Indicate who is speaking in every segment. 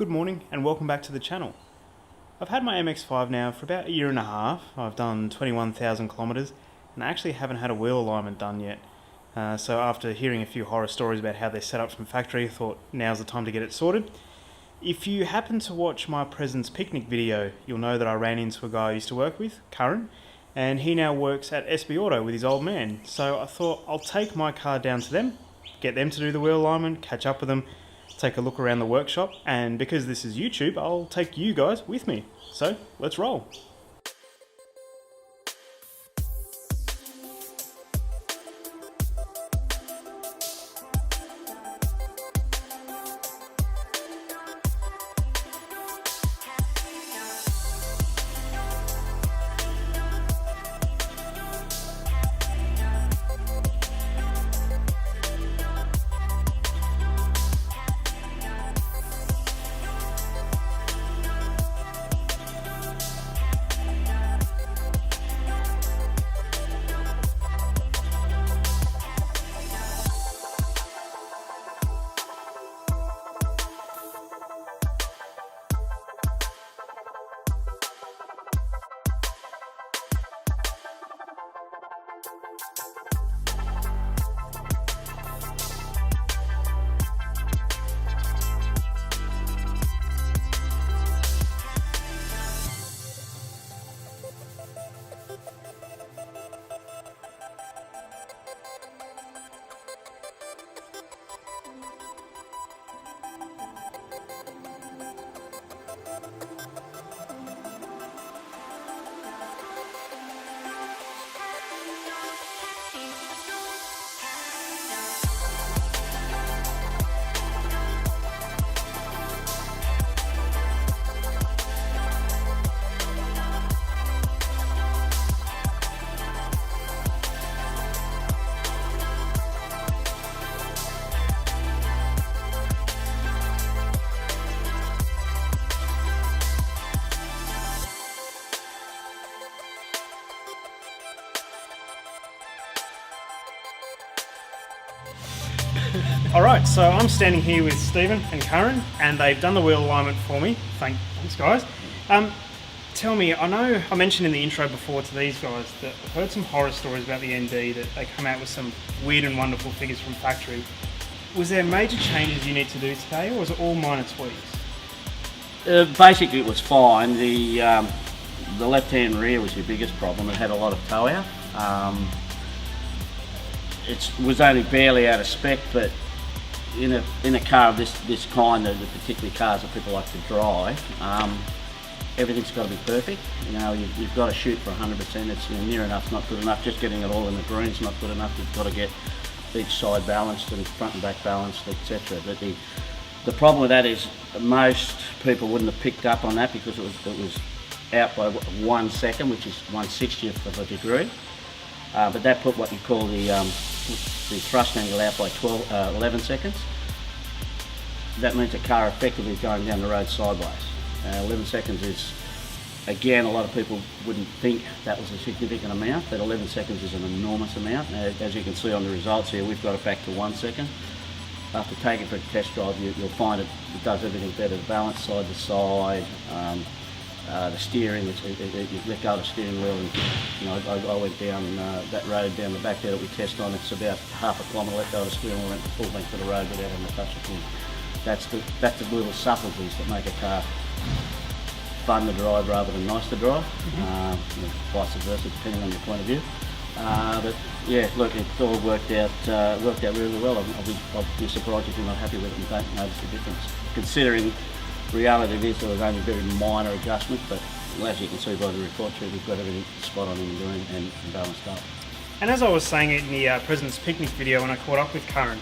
Speaker 1: Good morning and welcome back to the channel. I've had my MX5 now for about a year and a half. I've done 21,000 kilometers and I actually haven't had a wheel alignment done yet. So after hearing a few horror stories about how they're set up from factory, I thought now's the time to get it sorted. If you happen to watch my President's Picnic video, you'll know that I ran into a guy I used to work with, Curran, and he now works at SB Auto with his old man. So I thought I'll take my car down to them, get them to do the wheel alignment, catch up with them, take a look around the workshop, and because this is YouTube, I'll take you guys with me. So let's roll. Alright, so I'm standing here with Stephen and Curran, and they've done the wheel alignment for me. Thanks guys. Tell me, I know I mentioned in the intro before to these guys that I've heard some horror stories about the ND, that they come out with some weird and wonderful figures from factory. Was there major changes you need to do today, or was it all minor tweaks?
Speaker 2: Basically it was fine. The left-hand rear was your biggest problem. It had a lot of toe out. It was only barely out of spec, but in a car of this kind, the particular cars that people like to drive, everything's got to be perfect. You know, you've got to shoot for 100%. It's near enough's not good enough. Just getting it all in the green's not good enough. You've got to get each side balanced and front and back balanced, etc. But the problem with that is most people wouldn't have picked up on that because it was out by 1 second, which is 1/60th of a degree. But that put what you call the thrust angle out by 11 seconds. That means the car effectively is going down the road sideways. 11 seconds is, again, a lot of people wouldn't think that was a significant amount, but 11 seconds is an enormous amount. As you can see on the results here, we've got it back to 1 second. After taking it for a test drive, you'll find it does everything better. The balance side to side, the steering, you let go of the steering wheel, and I went down that road down the back there that we test on. It's about half a kilometre, let go of the steering wheel, went the full length of the road without having to touch the thing. That's the little subtleties that make a car fun to drive rather than nice to drive, vice versa depending on your point of view. But yeah, look, it all worked out really well. I'll be surprised if you're not happy with it and don't notice the difference. Considering reality is there was only very minor adjustments, but as you can see by the report sheet, we've got everything spot on in the green and balanced up.
Speaker 1: And as I was saying in the President's Picnic video when I caught up with Curran,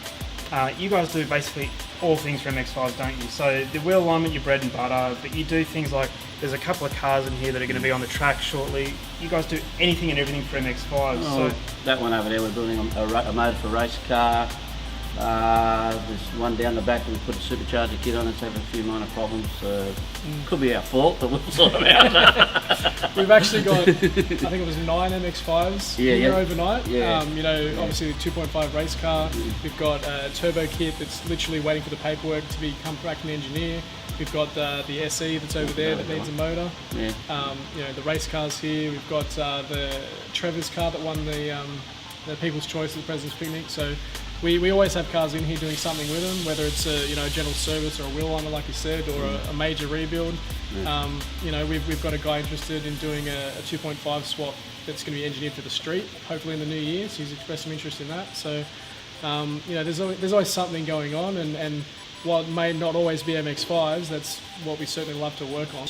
Speaker 1: you guys do basically all things for MX5s, don't you? So the wheel alignment, your bread and butter, but you do things like, there's a couple of cars in here that are going to be on the track shortly. You guys do anything and everything for MX5s.
Speaker 2: Oh, so that one over there, we're building a motor for race car. There's one down the back that we put a supercharger kit on. It's having a few minor problems. Could be our fault, but we'll sort them out.
Speaker 3: We've actually got, I think it was 9 MX5s here overnight.
Speaker 2: Yeah.
Speaker 3: Obviously the 2.5 race car. We've got a turbo kit that's literally waiting for the paperwork to become back an engineer. We've got the SE that's over there that needs a motor.
Speaker 2: Yeah.
Speaker 3: You know, the race cars here. We've got the Trevor's car that won the People's Choice at the President's Picnic. So we always have cars in here doing something with them, whether it's a general service or a wheel alignment, like you said, or a major rebuild. You know, we've got a guy interested in doing a 2.5 swap that's going to be engineered for the street, hopefully in the new year. So he's expressed some interest in that. So you know, there's always something going on, and while it may not always be MX5s, that's what we certainly love to work on.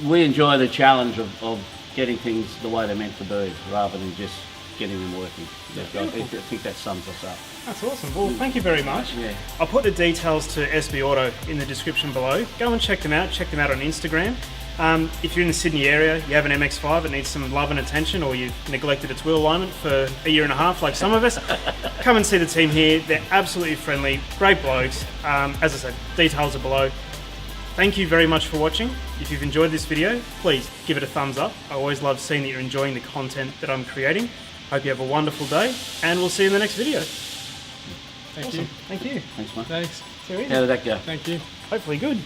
Speaker 2: We enjoy the challenge of getting things the way they're meant to be, rather than just getting them working. I think that sums us up.
Speaker 1: That's awesome. Well, thank you very much.
Speaker 2: Yeah.
Speaker 1: I'll put the details to SB Auto in the description below. Go and check them out. Check them out on Instagram. If you're in the Sydney area, you have an MX5 that needs some love and attention, or you've neglected its wheel alignment for a year and a half like some of us, come and see the team here. They're absolutely friendly, great blokes. As I said, details are below. Thank you very much for watching. If you've enjoyed this video, please give it a thumbs up. I always love seeing that you're enjoying the content that I'm creating. Hope you have a wonderful day, and we'll see you in the next video.
Speaker 3: Thank you.
Speaker 1: Thank you.
Speaker 2: Thanks, mate.
Speaker 3: Thanks.
Speaker 1: See you later.
Speaker 2: How did that go?
Speaker 3: Thank you.
Speaker 1: Hopefully good.